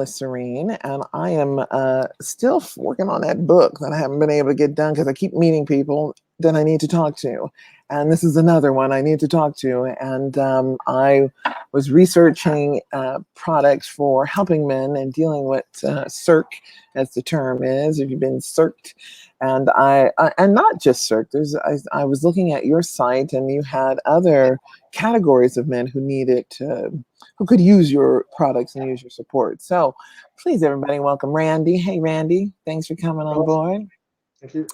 Serene, and I am still working on that book that I haven't been able to get done because I keep meeting people that I need to talk to. And this is another one I need to talk to. And I was researching products for helping men and dealing with circ, as the term is, if you've been circed. And and not just circ. I was looking at your site, and you had other categories of men who needed who could use your products and use your support. So please, everybody, welcome Randy. Hey, Randy, thanks for coming on board. Thank you.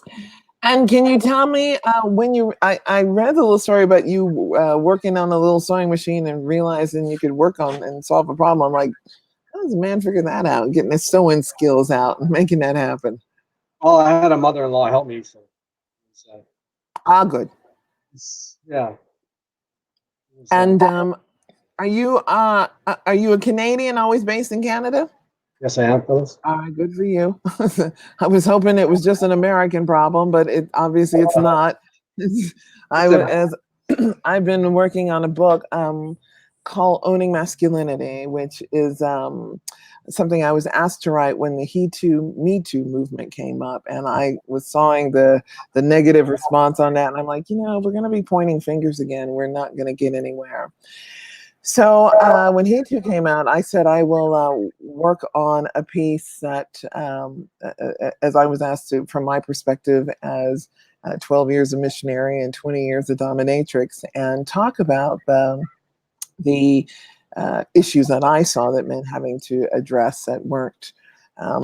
And can you tell me when I read the little story about you working on a little sewing machine and realizing you could work on and solve a problem. I'm like, how does a man figure that out? Getting his sewing skills out and making that happen. Well, I had a mother-in-law help me, so Good. Yeah. And are you a Canadian, always based in Canada? Yes, I am, Phyllis. All right, good for you. I was hoping it was just an American problem, but it obviously it's not. I've been working on a book called Owning Masculinity, which is something I was asked to write when the Me Too movement came up, and I was sawing the negative response on that, and I'm like, we're going to be pointing fingers again. We're not going to get anywhere. So when He Too came out, I said I will work on a piece that, as I was asked to, from my perspective as 12 years of missionary and 20 years of dominatrix, and talk about the issues that I saw that men having to address that weren't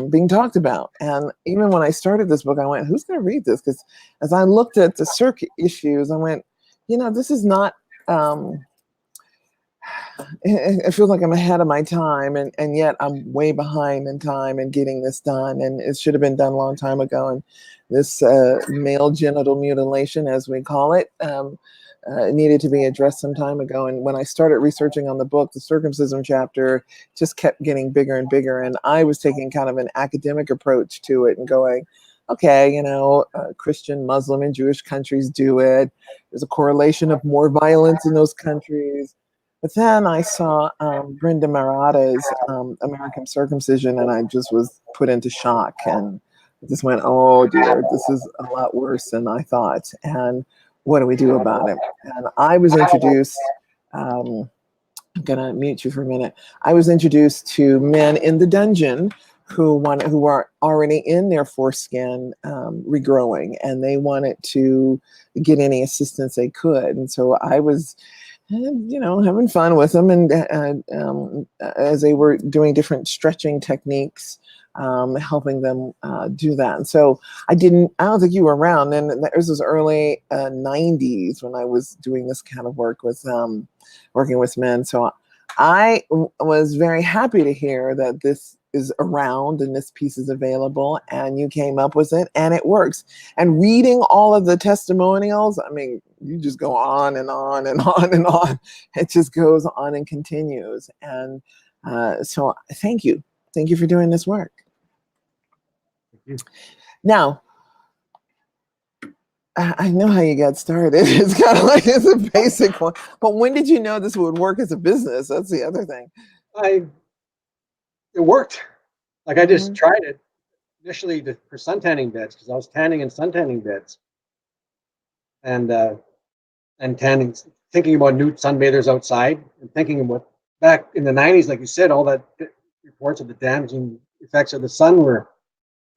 being talked about. And even when I started this book, I went, who's going to read this? Because as I looked at the circuit issues, I went, this is not... it feels like I'm ahead of my time, and yet I'm way behind in time in getting this done, and it should have been done a long time ago. And this male genital mutilation, as we call it, needed to be addressed some time ago. And when I started researching on the book, the circumcision chapter just kept getting bigger and bigger, and I was taking kind of an academic approach to it and going, okay, Christian, Muslim, and Jewish countries do it. There's a correlation of more violence in those countries. But then I saw Brenda Marada's American Circumcision, and I just was put into shock and just went, oh dear, this is a lot worse than I thought. And what do we do about it? And I was introduced, I'm going to mute you for a minute. I was introduced to men in the dungeon who were already in their foreskin regrowing, and they wanted to get any assistance they could. And so I was having fun with them, and as they were doing different stretching techniques, helping them do that. And so I don't think you were around, and it was early 90s when I was doing this kind of work with working with men. So I was very happy to hear that this is around and this piece is available, and you came up with it, and it works. And reading all of the testimonials, I mean, you just go on and on and on and on. It just goes on and continues. And so thank you for doing this work. Thank you. Now, I know how you got started. It's kind of like it's a basic one, but when did you know this would work as a business? That's the other thing. It worked. Like I just tried it initially for suntanning beds, because I was tanning in suntanning beds, and tanning, thinking about nude sunbathers outside, and thinking about back in the 90s, like you said, all that reports of the damaging effects of the sun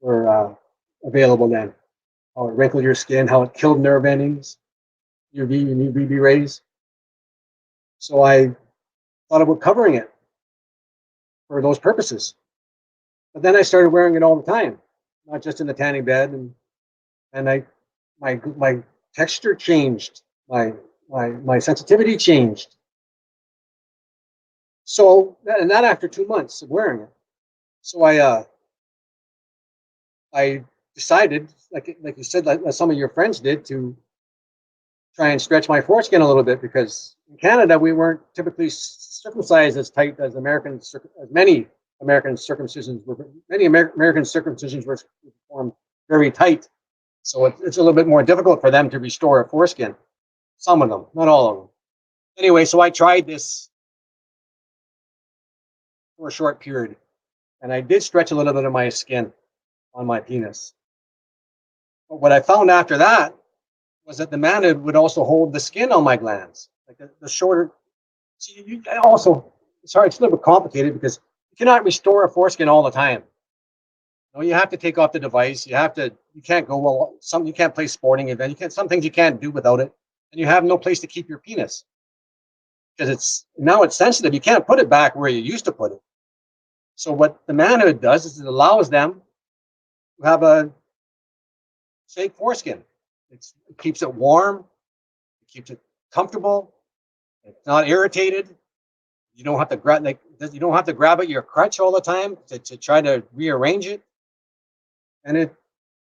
were available then. How it wrinkled your skin, how it killed nerve endings, UV and UVB rays. So I thought about covering it for those purposes. But then I started wearing it all the time, not just in the tanning bed, and my texture changed, my sensitivity changed. So, and that after 2 months of wearing it. So I decided, like you said, like some of your friends did, to try and stretch my foreskin a little bit, because in Canada we weren't typically circumcised as tight as many American circumcisions were. Many American circumcisions were performed very tight, so it's a little bit more difficult for them to restore a foreskin. Some of them, not all of them. Anyway, so I tried this for a short period, and I did stretch a little bit of my skin on my penis. But what I found after that was that the Manhood would also hold the skin on my glands, like the shorter. See, also, it's hard. It's a little bit complicated because you cannot restore a foreskin all the time. No, you have to take off the device. You have to. You can't go well. Some you can't play sporting event. You can't. Some things you can't do without it, and you have no place to keep your penis because it's sensitive. You can't put it back where you used to put it. So what the Manhood does is it allows them to have a fake foreskin. It keeps it warm. It keeps it comfortable. It's not irritated. You don't have to grab at your crutch all the time to try to rearrange it. And it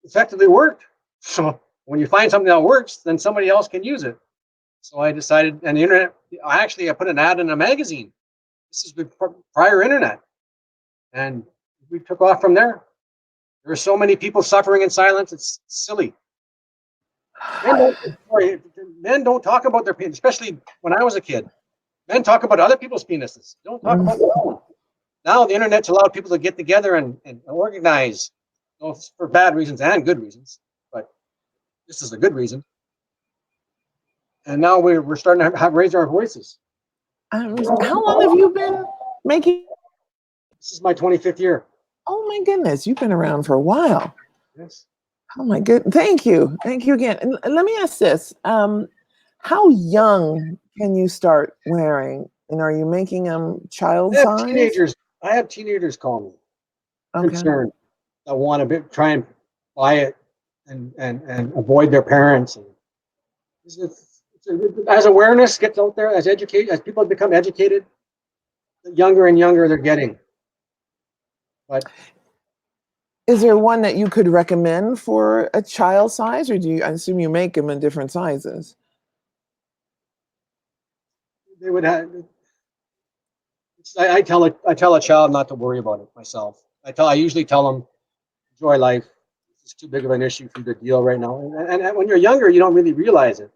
effectively worked. So when you find something that works, then somebody else can use it. So I decided, and the internet. I put an ad in a magazine. This is prior internet, and we took off from there. There are so many people suffering in silence. It's silly. Men don't talk about their penis, especially when I was a kid. Men talk about other people's penises. They don't talk about their own. Now the internet's allowed people to get together and organize, for bad reasons and good reasons. But this is a good reason. And now we're starting to raise our voices. How long have you been making? This is my 25th year. Oh my goodness, you've been around for a while. Yes. Oh my good. Thank you again. And let me ask this: how young can you start wearing? And are you making them child size? I have teenagers call me Okay. concerned. That want to try and buy it and avoid their parents. And as awareness gets out there, as people become educated, the younger and younger they're getting. But is there one that you could recommend for a child size, or I assume you make them in different sizes? they would have. I tell a child not to worry about it myself. I usually tell them enjoy life. It's too big of an issue for you to deal right now. And when you're younger, you don't really realize it.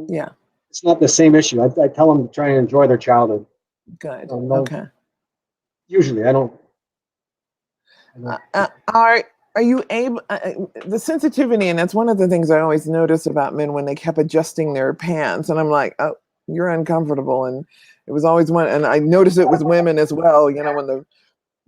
Yeah. It's not the same issue. I tell them to try and enjoy their childhood. Good. Okay. Usually, I don't. Are you able? The sensitivity, and that's one of the things I always notice about men when they kept adjusting their pants, and I'm like, oh, you're uncomfortable, and it was always one. And I notice it with women as well. You know, when the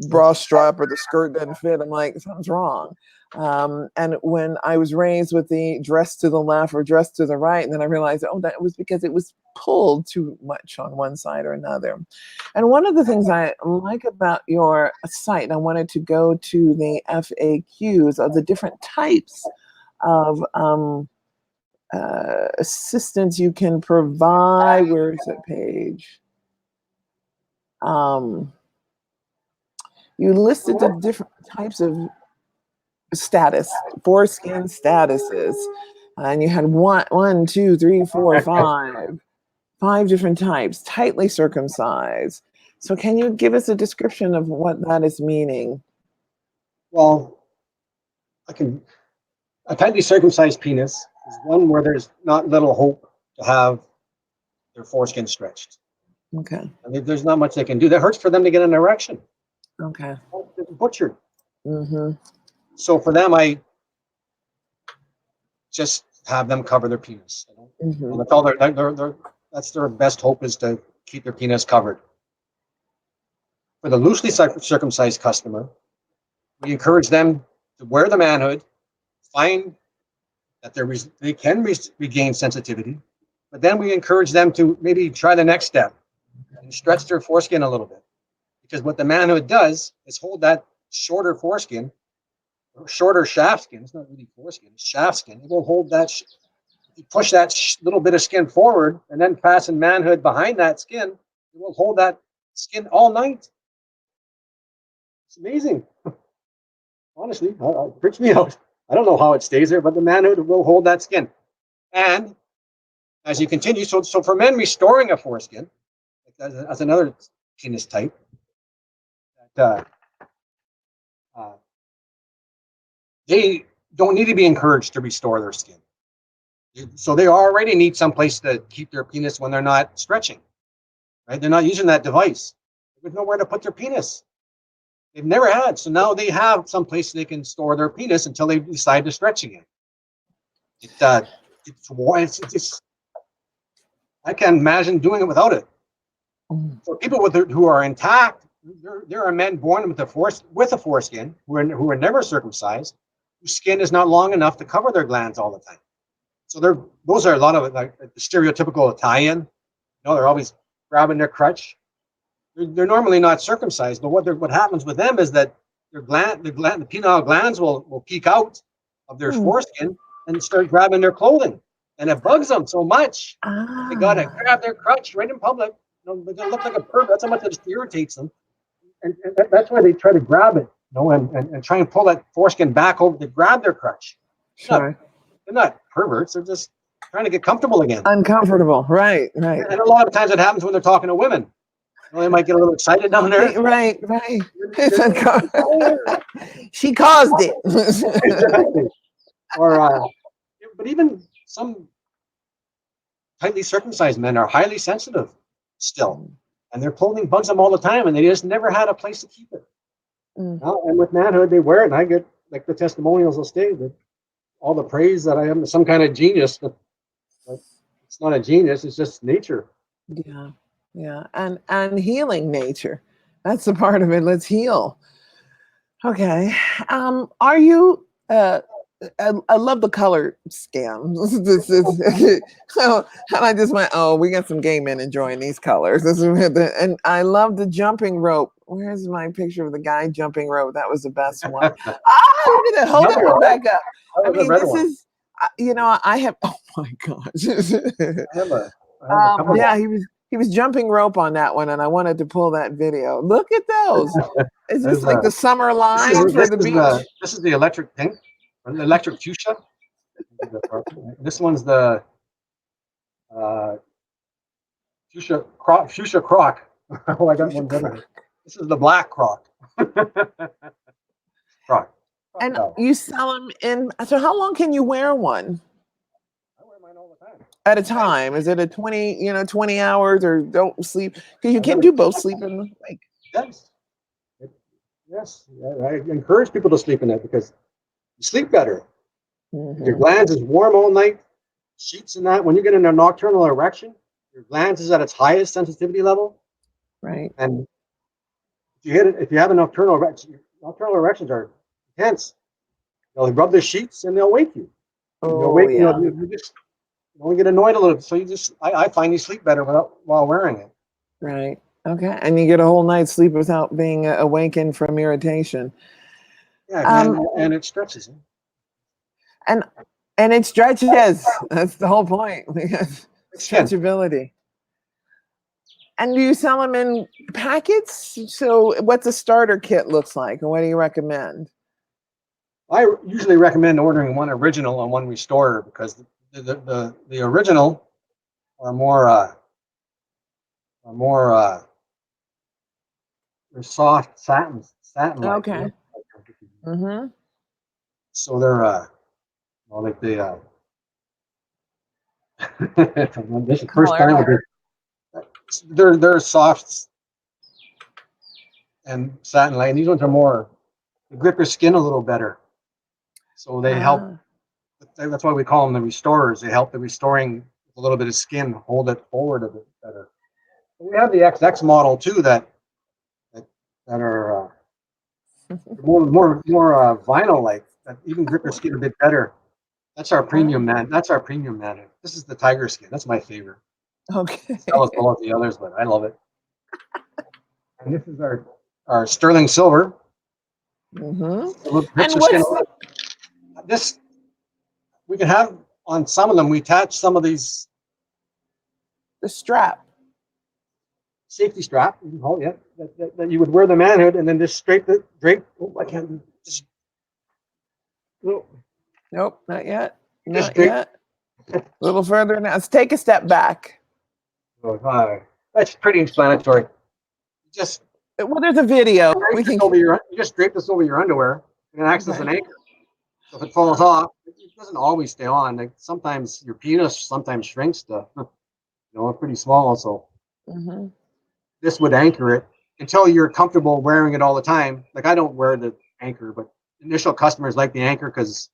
bra strap or the skirt doesn't fit, I'm like, something's wrong. And when I was raised with the dress to the left or dress to the right, and then I realized, oh, that was because it was pulled too much on one side or another. And one of the things I like about your site, I wanted to go to the FAQs of the different types of assistance you can provide. Where is that page? You listed the different types of foreskin statuses, and you had one, two, three, four, five different types, tightly circumcised. So can you give us a description of what that is meaning? Well, a tightly circumcised penis is one where there's not little hope to have their foreskin stretched. Okay. I mean, there's not much they can do. That hurts for them to get an erection. Okay. They're butchered. Mm-hmm. So for them, I just have them cover their penis. Mm-hmm. That's all that's their best hope, is to keep their penis covered. For the loosely circumcised customer, we encourage them to wear the Manhood, find that they can regain sensitivity, but then we encourage them to maybe try the next step and stretch their foreskin a little bit. Because what the Manhood does is hold that shorter foreskin, or shorter shaft skin. It's not really foreskin, it's shaft skin. It will hold that. If you push that little bit of skin forward and then fasten Manhood behind that skin, it will hold that skin all night. It's amazing. Honestly, it freaks me out. I don't know how it stays there, but the Manhood will hold that skin. And as you continue, so for men restoring a foreskin, as another penis type, they don't need to be encouraged to restore their skin. So they already need some place to keep their penis when they're not stretching, right? They're not using that device. There's nowhere to put their penis. They've never had. So now they have some place they can store their penis until they decide to stretch again. It's I can't imagine doing it without it. For people who are intact, there are men born with a foreskin who are never circumcised, whose skin is not long enough to cover their glands all the time. So those are a lot of like the stereotypical Italian. You know, they're always grabbing their crutch. They're normally not circumcised, but what happens with them is that the penile glands will peek out of their foreskin and start grabbing their clothing, and it bugs them so much that they gotta grab their crutch right in public. You know, they're gonna look like a pervert. That's how much it irritates them, and that's why they try to grab it, you know, and try and pull that foreskin back over to grab their crutch. Sure. They're not perverts. They're just trying to get comfortable again. Uncomfortable. Right. And a lot of times it happens when they're talking to women. You know, they might get a little excited down there. Right. It's she caused it. Exactly. Or, but even some tightly circumcised men are highly sensitive still, and their clothing bugs them all the time, and they just never had a place to keep it. Well, and with Manhood, they wear it, and I get, like the testimonials will state, that all the praise that I am some kind of genius, but it's not a genius, it's just nature. Yeah, and healing nature. That's the part of it. Let's heal. Okay. Are you I love the color scam. And I just went, oh, we got some gay men enjoying these colors. And I love the jumping rope. Where's my picture of the guy jumping rope? That was the best one. Look at that. Hold that one back up. I mean, this is, you know, I have, oh my gosh. Yeah, he was jumping rope on that one, and I wanted to pull that video. Look at those. Is this like the summer line for the beach? This is the electric pink, or the electric fuchsia. This one's the fuchsia croc. Oh, I got one better. This is the black croc. Croc. And you sell them in. So how long can you wear one? I wear mine all the time. At a time? Is it a 20 hours, or don't sleep? Because you can do both, sleep and wake. Yes. Yes. I encourage people to sleep in it because you sleep better. Your glands is warm all night. Sheets and that. When you get in a nocturnal erection, your glands is at its highest sensitivity level. Right. And if you have a nocturnal erection, nocturnal erections are intense. They'll rub the sheets and they'll wake you. Oh, wake, yeah. You just only get annoyed a little bit. So I find you sleep better while wearing it. Right. Okay. And you get a whole night's sleep without being awakened from irritation. Yeah, and it stretches. And it stretches. That's the whole point. Stretchability. And do you sell them in packets? So what's a starter kit looks like, and what do you recommend? I usually recommend ordering one original and one restorer because the original are more they're soft satin. Okay. So they're like the this is the first time with they're soft and satin like, and these ones are more, they grip your skin a little better. So they help. That's why we call them the restorers. They help the restoring a little bit of skin, hold it forward a bit better. We have the XX model too that are more vinyl like that, even grip your skin a bit better. That's our premium man. That's our premium man. This is the tiger skin. That's my favorite. Okay. Tell us all of the others, but I love it. And this is our sterling silver. And what's this? We can have on some of them. We attach some of these. The strap. Safety strap. Oh yeah, that you would wear the manhood and then just drape. Oh, I can't. Nope, not yet. Not yet. A little further now. Let's take a step back. That's pretty explanatory. Well, there's a video. You just drape this over your underwear and it acts as an anchor. So if it falls off, it doesn't always stay on. Like sometimes your penis sometimes shrinks to, pretty small. So this would anchor it until you're comfortable wearing it all the time. Like I don't wear the anchor, but initial customers like the anchor because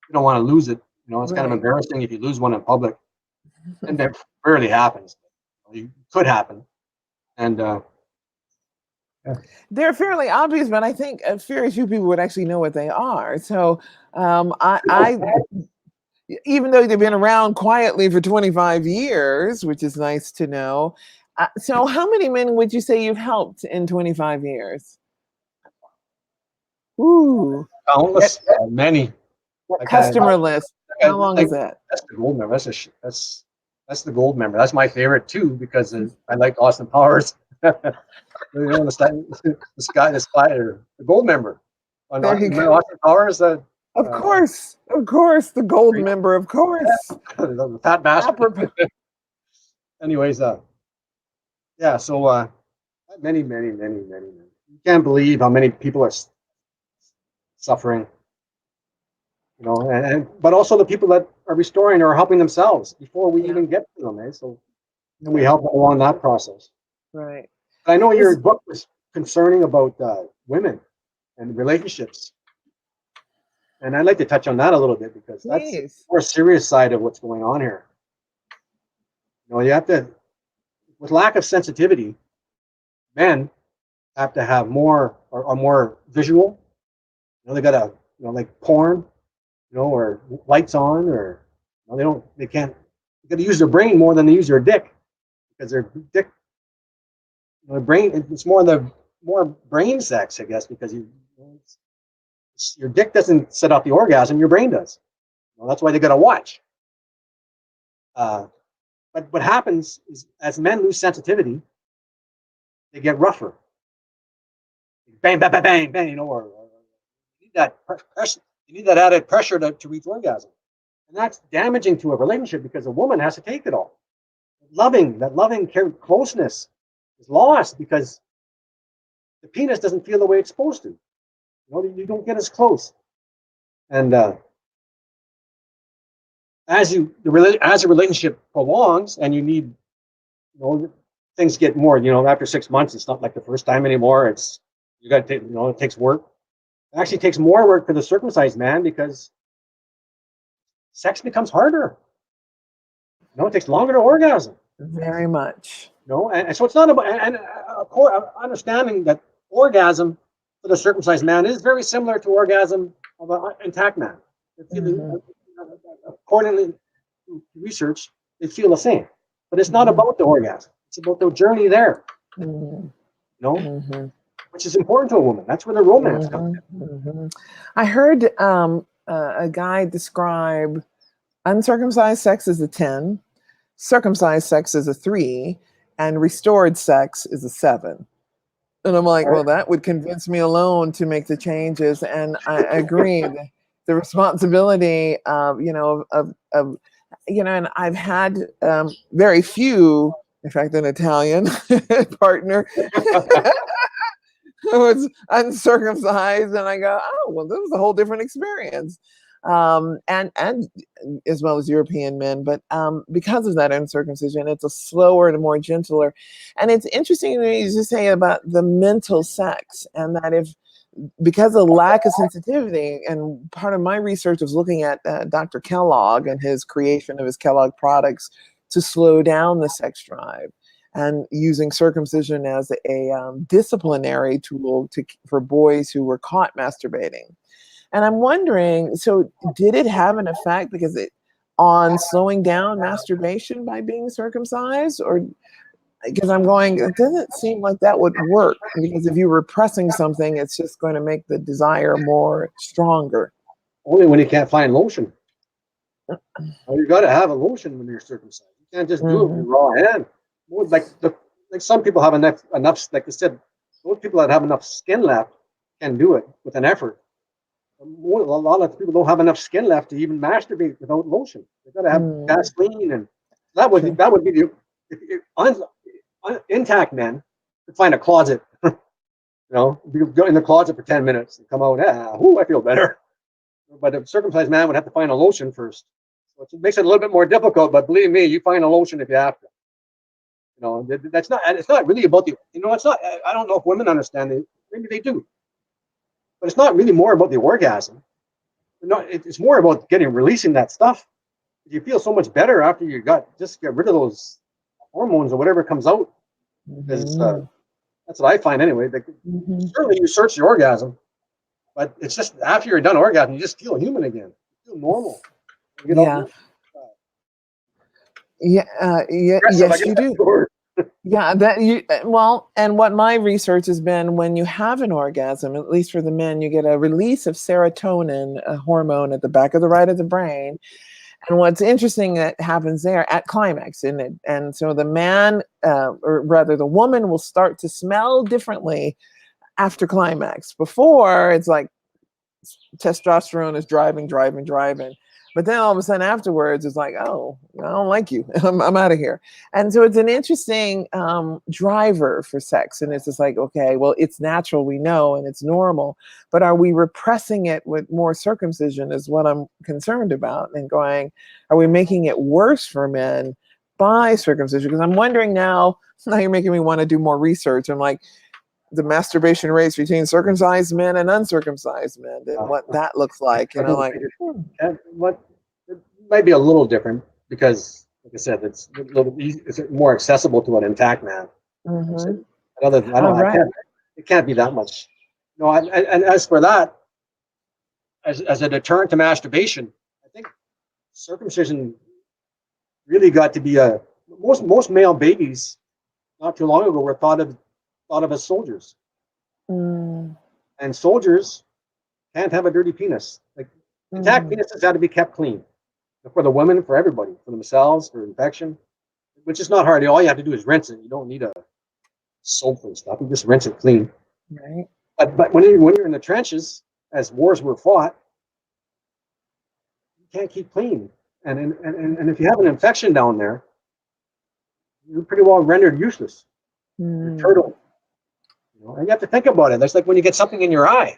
you don't want to lose it. You know, it's kind of Right. embarrassing if you lose one in public, and that rarely happens. It could happen, and yeah. They're fairly obvious, but I think very few people would actually know what they are. So even though they've been around quietly for 25 years, which is nice to know. So how many men would you say you've helped in 25 years? Ooh, Countless, many. that Like I, customer list. How long like is that? that's the gold member. That's the gold member. That's my favorite too because I like Austin Powers. You know, the spider, the gold member on There you remember go. Austin Powers. Uh, Of course, the gold great- member, of course. the fat bastard. Apropos. Anyways, yeah. So many. You can't believe how many people are suffering. You know, and but also the people that are restoring or helping themselves before we Yeah, even get to them. Eh? So then we yeah, help them along that process. right. But I know your It's book was concerning about women and relationships. And I'd like to touch on that a little bit because that's the please. more serious side of what's going on here. You know, you have to, with lack of sensitivity, men have to have more or more visual. You know, they gotta, you know, like porn, you know, or lights on, or you know, they can't. They gotta use their brain more than they use their dick because their dick, you know, brain. It's more brain sex, I guess, because your dick doesn't set off the orgasm, your brain does. Well, that's why they gotta watch. Uh, but what happens is, as men lose sensitivity, they get rougher. Bang, bang, bang, bang, bang. You know, or you need that pressure. You need that added pressure to reach orgasm, and that's damaging to a relationship because a woman has to take it all. That loving closeness is lost because the penis doesn't feel the way it's supposed to. You know, you don't get as close, and as the relationship prolongs, and you need, you know, things get more. You know, after 6 months, it's not like the first time anymore. It's you got to take. You know, it takes work. It actually takes more work for the circumcised man because sex becomes harder. You know, it takes longer to orgasm. Very much. You know, and so it's not about of course understanding that orgasm for the circumcised man is very similar to orgasm of an intact man. Hmm. Accordingly to research, they feel the same, but it's not Hmm. about the orgasm. It's about the journey there. Hmm. You know, Hmm. which is important to a woman. That's where the romance comes Hmm. Hmm. I heard a guy describe uncircumcised sex as a 10, circumcised sex is a 3, and restored sex is a 7. And I'm like, in. well, that would convince me alone to make the changes. And I agree. The responsibility of, and I've had very few, in fact, an Italian partner who was uncircumcised. And I go, oh, well, this was a whole different experience. And as well as European men, but because of that uncircumcision, it's a slower and more gentler. And it's interesting to me to say about the mental sex, and that if because of lack of sensitivity, and part of my research was looking at Dr. Kellogg and his creation of his Kellogg products to slow down the sex drive, and using circumcision as a disciplinary tool for boys who were caught masturbating. And I'm wondering, so did it have an effect because it on slowing down masturbation by being circumcised? Or because I'm going, it doesn't seem like that would work, because if you're repressing something, it's just going to make the desire more stronger. Only when you can't find lotion. Well, you got to have a lotion when you're circumcised. You can't just do it with Hmm. your raw hand. Well, like some people have enough. Like I said, those people that have enough skin left can do it with an effort. A lot of people don't have enough skin left to even masturbate without lotion. They got to have Mm, Vaseline, and true. that would be the if intact men could find a closet. You know, you go in the closet for 10 minutes and come out. I feel better. But a circumcised man would have to find a lotion first. So it makes it a little bit more difficult, but believe me, you find a lotion if you have to. That's not. And it's not really about the. It's not. I don't know if women understand it. Maybe they do, but it's not really more about the orgasm. It's more about releasing that stuff. You feel so much better after just get rid of those hormones or whatever comes out. Because that's what I find anyway. Certainly you search the orgasm, but it's just after you're done orgasm, you just feel human again. You feel normal. You Yeah. Yes, you do. Yeah, and what my research has been, when you have an orgasm, at least for the men, you get a release of serotonin, a hormone at the back of the right of the brain. And what's interesting that happens there at climax, and so the man, or rather the woman, will start to smell differently after climax. Before, it's like testosterone is driving. But then all of a sudden afterwards, it's like, oh, I don't like you. I'm out of here. And so it's an interesting driver for sex. And it's just like, okay, well, it's natural, we know, and it's normal. But are we repressing it with more circumcision is what I'm concerned about. And going, are we making it worse for men by circumcision? Because I'm wondering now you're making me want to do more research. I'm like, the masturbation rates between circumcised men and uncircumcised men, and what that looks like. What it might be a little different because, like I said, it's more accessible to an intact man. It can't be that much. And as for that, as a deterrent to masturbation, I think circumcision really got to be most male babies not too long ago were thought of as soldiers. And soldiers can't have a dirty penis. Like intact penises got to be kept clean for the women, for everybody, for themselves, for infection, which is not hard. All you have to do is rinse it. You don't need a soap and stuff. You just rinse it clean. Right. But when you're in the trenches, as wars were fought, you can't keep clean. And if you have an infection down there, you're pretty well rendered useless. You're turtle. And you have to think about it. That's like when you get something in your eye.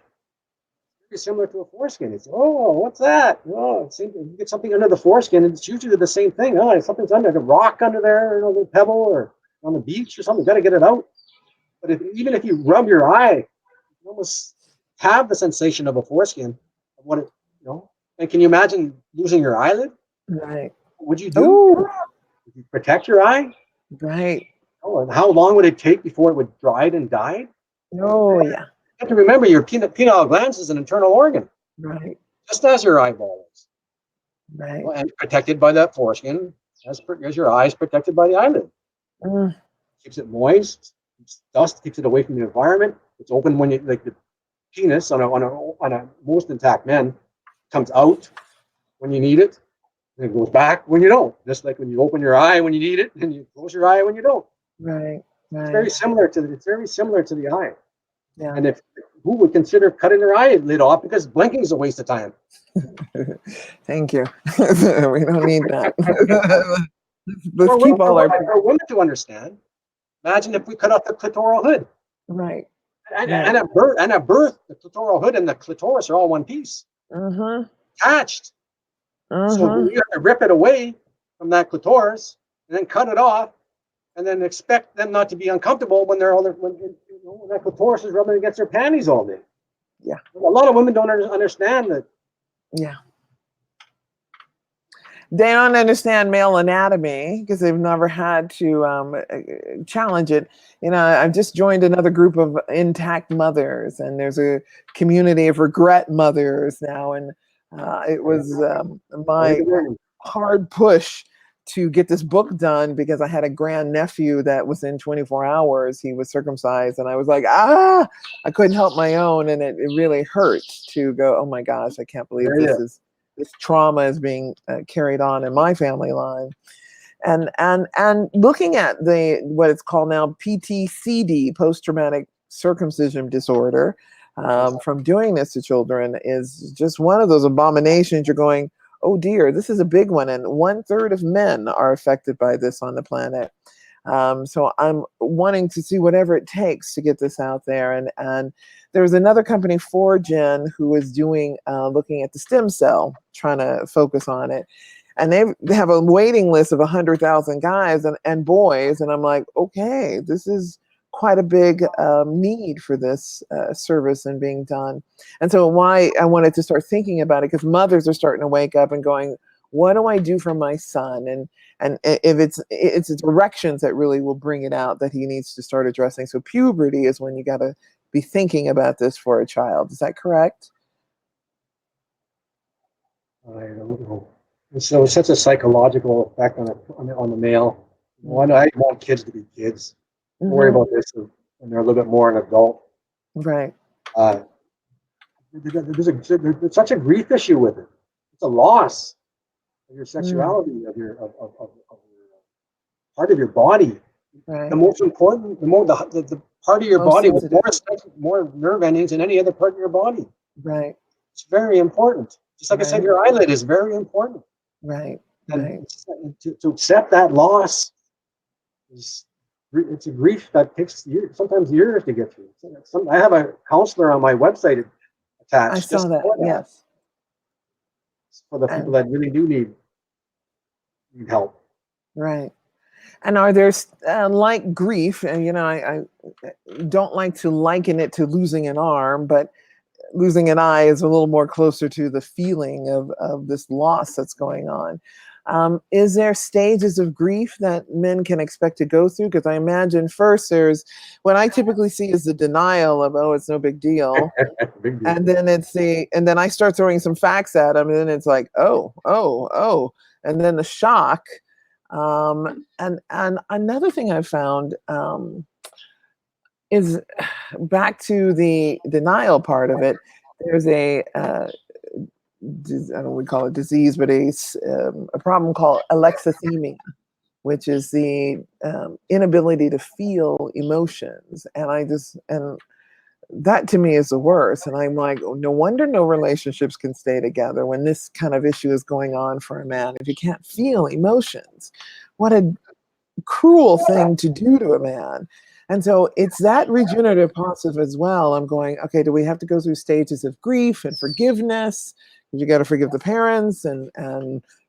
It's similar to a foreskin. It's, oh, what's that? Oh, you get something under the foreskin, and it's usually the same thing. Oh, something's under the rock under there, a little pebble, or on the beach or something. You got to get it out. But even if you rub your eye, you almost have the sensation of a foreskin of what it, And can you imagine losing your eyelid? Right. What would you do? Would you protect your eye? Right. Oh, and how long would it take before it would dried and died? Oh, yeah. You have to remember your penile glands is an internal organ. Right. Just as your eyeball is. Right. And protected by that foreskin, as your eye is protected by the eyelid. Keeps it moist, keeps dust, keeps it away from the environment. It's open when the penis on a most intact man comes out when you need it, and it goes back when you don't. Just like when you open your eye when you need it, and you close your eye when you don't. Right. It's very similar to the eye. Yeah. And who would consider cutting their eyelid off because blinking is a waste of time? Thank you. We don't need that. Let's keep all our for women to understand. Imagine if we cut off the clitoral hood. Right. And at birth, the clitoral hood and the clitoris are all one piece. Attached. So you have to rip it away from that clitoris and then cut it off, and then expect them not to be uncomfortable when when that clitoris is rubbing against their panties all day. Yeah. A lot of women don't understand that. Yeah. They don't understand male anatomy because they've never had to challenge it. I've just joined another group of intact mothers, and there's a community of regret mothers now. And it was my hard push to get this book done because I had a grandnephew that was in 24 hours. He was circumcised, and I was like, I couldn't help my own. And it really hurt to go, oh my gosh, I can't believe this trauma is being carried on in my family line. And looking at what it's called now, PTCD, post-traumatic circumcision disorder, from doing this to children is just one of those abominations. You're going, oh dear, this is a big one. And 1/3 of men are affected by this on the planet. So I'm wanting to see whatever it takes to get this out there. And there's another company, 4Gen, who is doing, looking at the stem cell, trying to focus on it. and they have a waiting list of 100,000 guys and boys, and I'm like, okay, this is quite a big need for this service and being done. And so why I wanted to start thinking about it, because mothers are starting to wake up and going, what do I do for my son? And if it's directions that really will bring it out that he needs to start addressing. So puberty is when you got to be thinking about this for a child. Is that correct? I don't know. And so it's such a psychological effect on the male. I want kids to be kids. Don't worry about this when they're a little bit more an adult. Right. There's such a grief issue with it. It's a loss of your sexuality, of your part of your body. Right. The most important, the part of your body with more nerve endings than any other part of your body. Right. It's very important. Just like I said, your eyelid is very important. Right. And to accept that loss it's a grief that takes years, sometimes years to get through. I have a counselor on my website attached. I saw that. Yes. For the people that really do need help. Right. And are there like grief? And I don't like to liken it to losing an arm, but losing an eye is a little more closer to the feeling of this loss that's going on. Is there stages of grief that men can expect to go through? Because I imagine first there's what I typically see is the denial of, oh, it's no big deal. Big deal. And then and then I start throwing some facts at them, and then it's like, oh, and then the shock. And another thing I found is back to the denial part of it. There's I don't know what we call it disease, but a problem called alexithymia, which is the inability to feel emotions. And that to me is the worst. And I'm like, oh, no wonder no relationships can stay together when this kind of issue is going on for a man. If you can't feel emotions, what a cruel thing to do to a man. And so it's that regenerative process as well. I'm going, okay, do we have to go through stages of grief and forgiveness? You got to forgive the parents and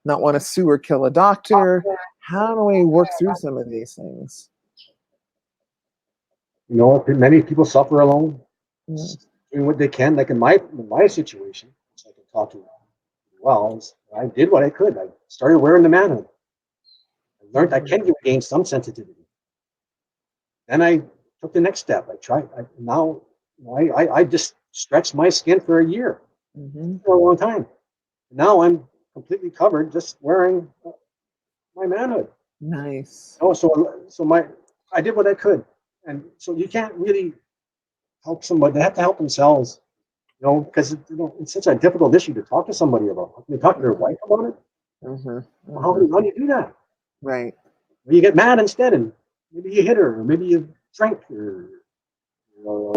not want to sue or kill a doctor. How do we work through some of these things? Many people suffer alone, doing what they can. Like in my situation, which I can talk to well, I did what I could. I started wearing the manhood. I learned I can gain some sensitivity. Then I took the next step. I just stretched my skin for a year, for a long time. Now I'm completely covered, just wearing my manhood. Nice. I did what I could, and so you can't really help somebody. They have to help themselves, because it's such a difficult issue to talk to somebody about. Can you talk to their wife about it? How do you do that? Right. You get mad instead, and maybe you hit her, or maybe you drink, or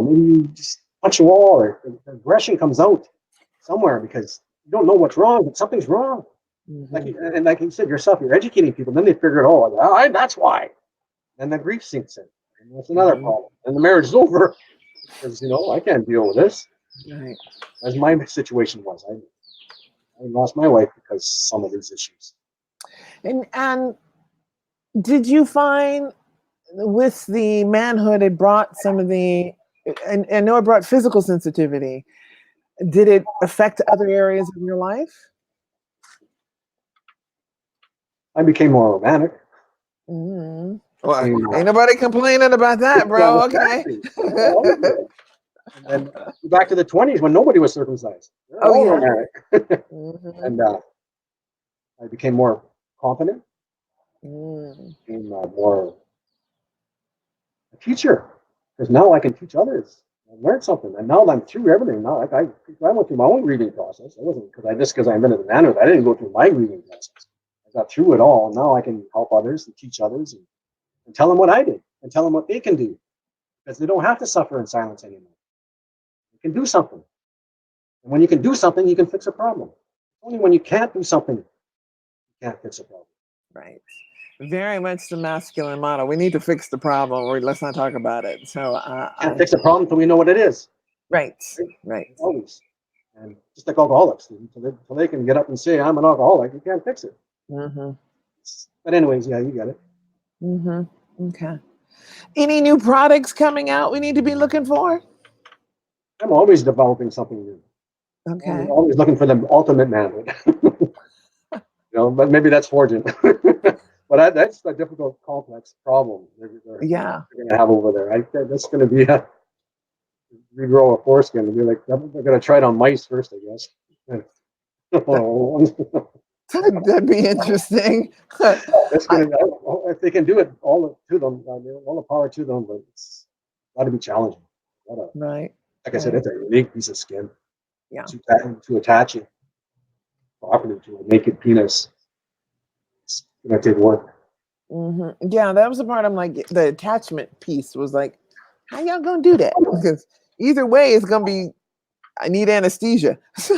maybe you just punch a wall, or aggression comes out somewhere because you don't know what's wrong, but something's wrong. Like you said yourself, you're educating people, then they figure it out. That's why. And the grief sinks in. And that's another problem. And the marriage is over because I can't deal with this. Right. As my situation was, I lost my wife because of some of these issues. And did you find with the manhood it brought some of the, and I know it brought physical sensitivity. Did it affect other areas of your life? I became more romantic. Well, ain't nobody complaining about that, bro. Okay. And then back to the 20s when nobody was circumcised. Romantic. And I became more confident. Became more a teacher, because now I can teach others. I learned something, and now I'm through everything. Now I went through my own grieving process. It wasn't because I've been in the manhood. I didn't go through my grieving process. I got through it all. Now I can help others and teach others and tell them what I did and tell them what they can do, because they don't have to suffer in silence anymore. You can do something, and when you can do something, you can fix a problem. Only when you can't do something, you can't fix a problem. Right. Very much the masculine model. We need to fix the problem, or let's not talk about it. So can't fix a problem until we know what it is. Right. Always. And just like alcoholics, until they can get up and say, I'm an alcoholic, you can't fix it. Mm-hmm. But anyways, yeah, you got it. Mm-hmm. Okay. Any new products coming out we need to be looking for? I'm always developing something new. Okay. Always looking for the ultimate manhood. But maybe that's forging. But that's a difficult, complex problem Yeah. they're going to have over there. That's going to be a regrow a foreskin and be like they're going to try it on mice first, I guess. That, that'd be interesting. That's I, going to if they can do it to them, all the power to them. But it's got to be challenging. right. Like I said, Right. it's a unique piece of skin Yeah. to attach it properly to a naked penis. It's going to take work. Yeah, that was the part I'm like, the attachment piece was like, how y'all gonna do that? Because either way, it's gonna be, I need anesthesia. So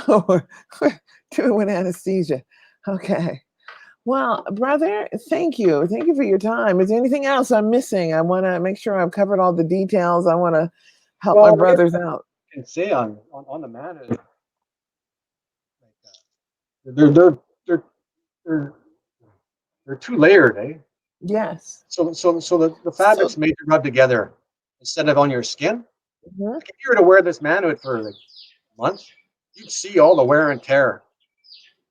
do it with anesthesia. Okay. Well, brother, thank you. Thank you for your time. Is there anything else I'm missing? I want to make sure I've covered all the details. I want to help my Well, brothers out. I can say on the manhood, like, they're they're they're two layered, eh? Yes. So the So, fabric's made to rub together instead of on your skin. mhm. Like if you were to wear this manhood for like a month, you'd see all the wear and tear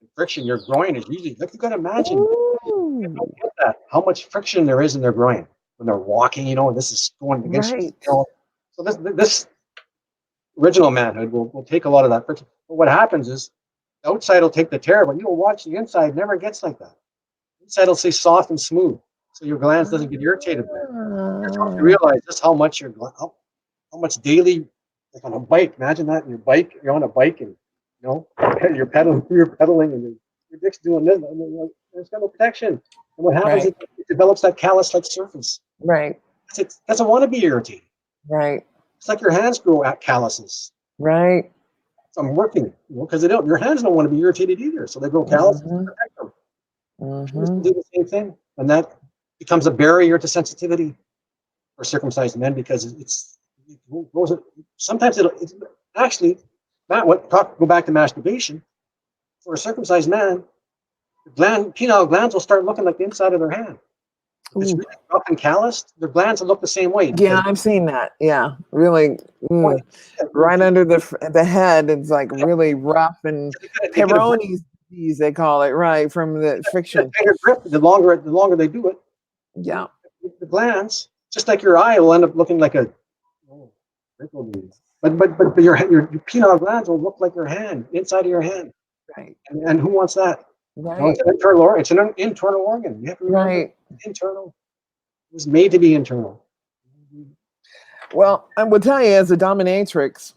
and friction. Your groin is usually like you got to imagine Ooh, get that how much friction there is in their groin when they're walking. This is going against. right. So this original manhood will take a lot of that friction. But what happens is the outside will take the tear, but you'll watch the inside never gets like that. The inside will stay soft and smooth, so your glands doesn't get irritated by it. You're trying to Ah, realize just how much how much daily, like on a bike. Imagine that in your bike. You're on a bike and you're pedaling, and your dick's doing this. And there's got no protection. And what happens is right. it develops that callus-like surface. Right. It doesn't want to be irritated. Right. It's like your hands grow at calluses. Right. So I'm working, because they don't. Your hands don't want to be irritated either, so they grow calluses to Mm-hmm. protect them. Penis Mm-hmm. will do the same thing, and that becomes a barrier to sensitivity for circumcised men because it goes. Sometimes it's actually not go back to masturbation. For a circumcised man, penile glands will start looking like the inside of their hand. If it's Ooh. really rough and calloused, their glands will look the same way Yeah, because I've seen that. Yeah, really. point. Right under the head, it's like really rough and They get a grip, Peyronie's disease, they call it, right, from the get a friction. tighter grip. The longer they do it, Yeah. the glands, just like your eye, will end up looking like a wrinkle. But your penile glands will look like your hand, inside of your hand. Right. And who wants that? Right. It's an internal organ. You have to remember, Right. internal. It was made to be internal. Well, I will tell you, as a dominatrix,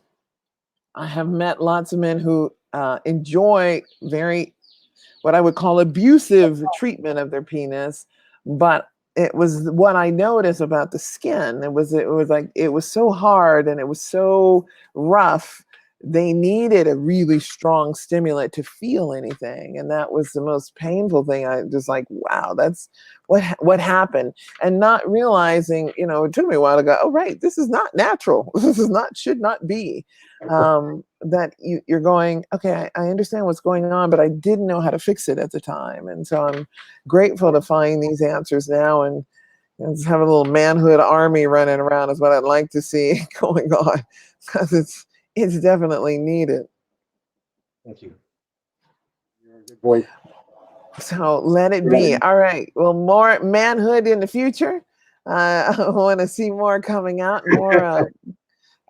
I have met lots of men who enjoy very, what I would call abusive treatment of their penis, but it was what I noticed about the skin. It was like it was so hard and it was so rough. They needed a really strong stimulant to feel anything, and that was the most painful thing. I just like, wow, that's what happened, and not realizing, it took me a while to go, oh right, this is not natural. This is not should not be. That you're going, okay, I understand what's going on, but I didn't know how to fix it at the time. And so I'm grateful to find these answers now, and just have a little manhood army running around is what I'd like to see going on, because it's definitely needed. Thank you. You're a good boy. So let it be. All right. Well, more manhood in the future. I want to see more coming out, more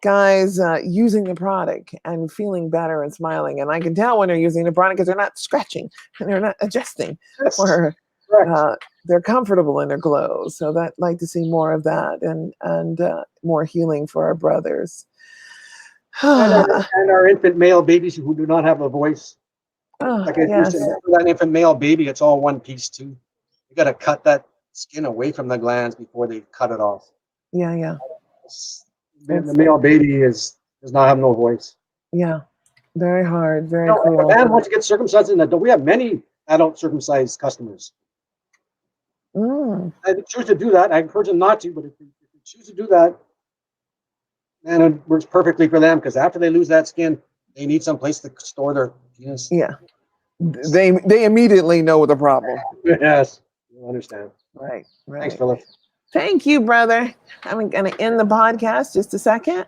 guys using the product and feeling better and smiling. And I can tell when they're using the product because they're not scratching and they're not adjusting, Yes, or correct. they're comfortable in their clothes. So that like to see more of that, and more healing for our brothers. And our, Oh, and our infant male babies who do not have a voice. Like I used to, yes. for that infant male baby, it's all one piece too. You got to cut that skin away from the glands before they cut it off. Yeah, yeah. The It's male baby does not have no voice. yeah, very hard, very If a cruel. man wants to get circumcised in adult, we have many adult circumcised customers. Mm, I choose to do that. I encourage them not to, but if you choose to do that, man, it works perfectly for them because after they lose that skin, they need some place to store their penis. yeah. they immediately know the problem. Yes, I understand. Right, Thanks, right. Philip. Thank you, brother. I'm going to end the podcast just a second.